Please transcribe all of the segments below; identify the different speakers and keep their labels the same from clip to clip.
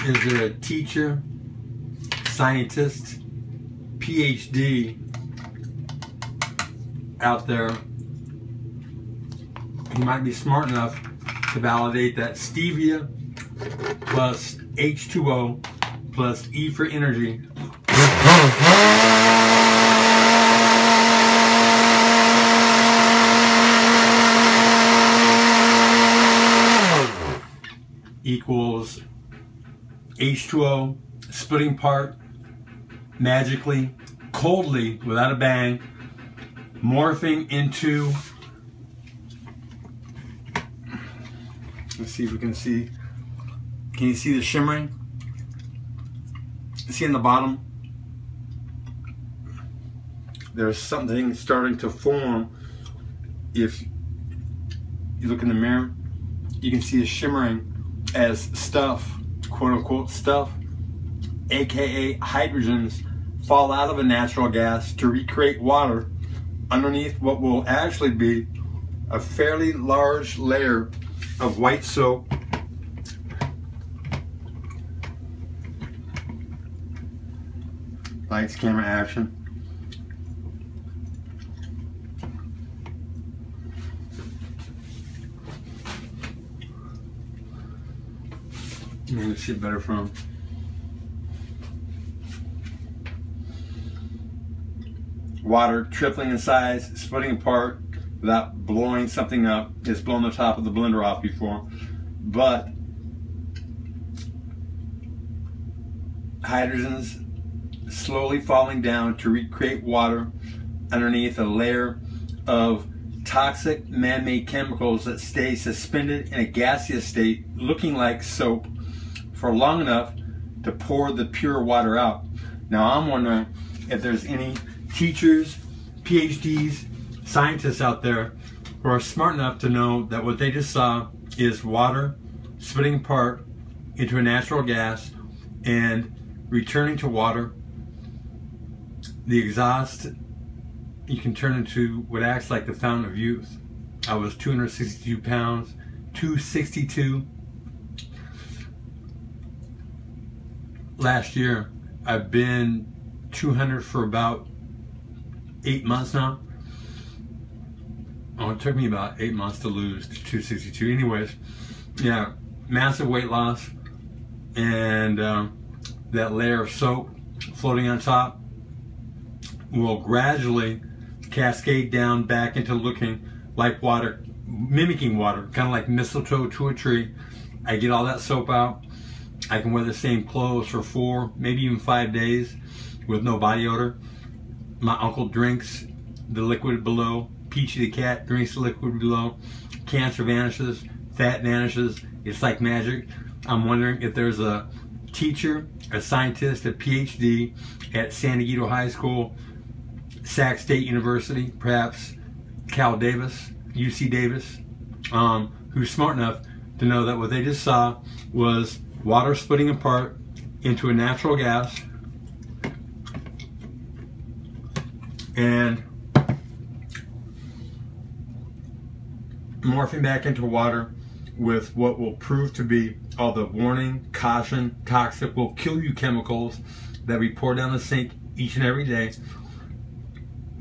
Speaker 1: is there a teacher, scientist, PhD out there who might be smart enough to validate that stevia plus H2O plus E for energy equals H2O splitting apart magically, coldly, without a bang, morphing into, let's see if we can see, can you see the shimmering? See in the bottom? There's something starting to form. If you look in the mirror, you can see it shimmering as stuff, quote unquote stuff, aka hydrogens, fall out of a natural gas to recreate water underneath what will actually be a fairly large layer of white soap. Lights, camera, action. I'm going to see it better from. Water tripling in size, splitting apart without blowing something up. It's blown the top of the blender off before. But hydrogens slowly falling down to recreate water underneath a layer of toxic man-made chemicals that stay suspended in a gaseous state looking like soap for long enough to pour the pure water out. Now I'm wondering if there's any teachers, PhDs, scientists out there who are smart enough to know that what they just saw is water splitting apart into a natural gas and returning to water. The exhaust, you can turn into what acts like the fountain of youth. I was 262 pounds, 262. Last year, I've been 200 for about 8 months now. Oh, it took me about 8 months to lose to 262. Anyways, yeah, massive weight loss, and that layer of soap floating on top will gradually cascade down back into looking like water, mimicking water, kind of like mistletoe to a tree. I get all that soap out. I can wear the same clothes for 4, maybe even 5 days with no body odor. My uncle drinks the liquid below. Peachy the cat drinks the liquid below. Cancer vanishes. Fat vanishes. It's like magic. I'm wondering if there's a teacher, a scientist, a PhD at San Diego High School, Sac State University, perhaps Cal Davis, UC Davis, who's smart enough to know that what they just saw was water splitting apart into a natural gas and morphing back into water with what will prove to be all the warning, caution, toxic, will kill you chemicals that we pour down the sink each and every day.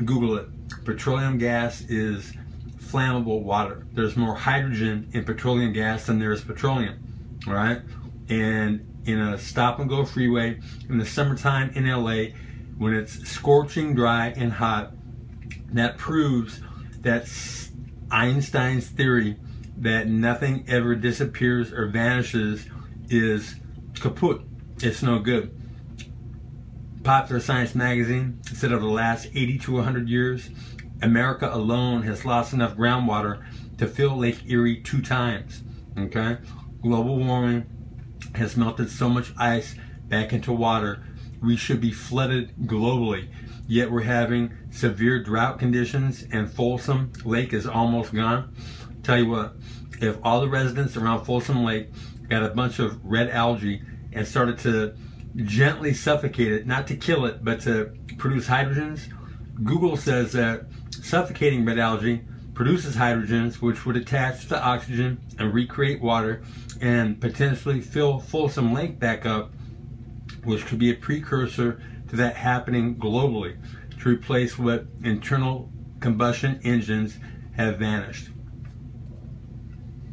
Speaker 1: Google it. Petroleum gas is flammable water. There's more hydrogen in petroleum gas than there is petroleum, right? And in a stop and go freeway in the summertime in LA, when it's scorching dry and hot, that proves that Einstein's theory that nothing ever disappears or vanishes is kaput. It's no good. Popular Science magazine said over the last 80 to 100 years, America alone has lost enough groundwater to fill Lake Erie 2 times. Okay? Global warming has melted so much ice back into water, we should be flooded globally. Yet we're having severe drought conditions and Folsom Lake is almost gone. Tell you what, if all the residents around Folsom Lake got a bunch of red algae and started to gently suffocate it, not to kill it, but to produce hydrogens, Google says that suffocating red algae produces hydrogens, which would attach to oxygen and recreate water and potentially fill Folsom Lake back up, which could be a precursor to that happening globally to replace what internal combustion engines have vanished.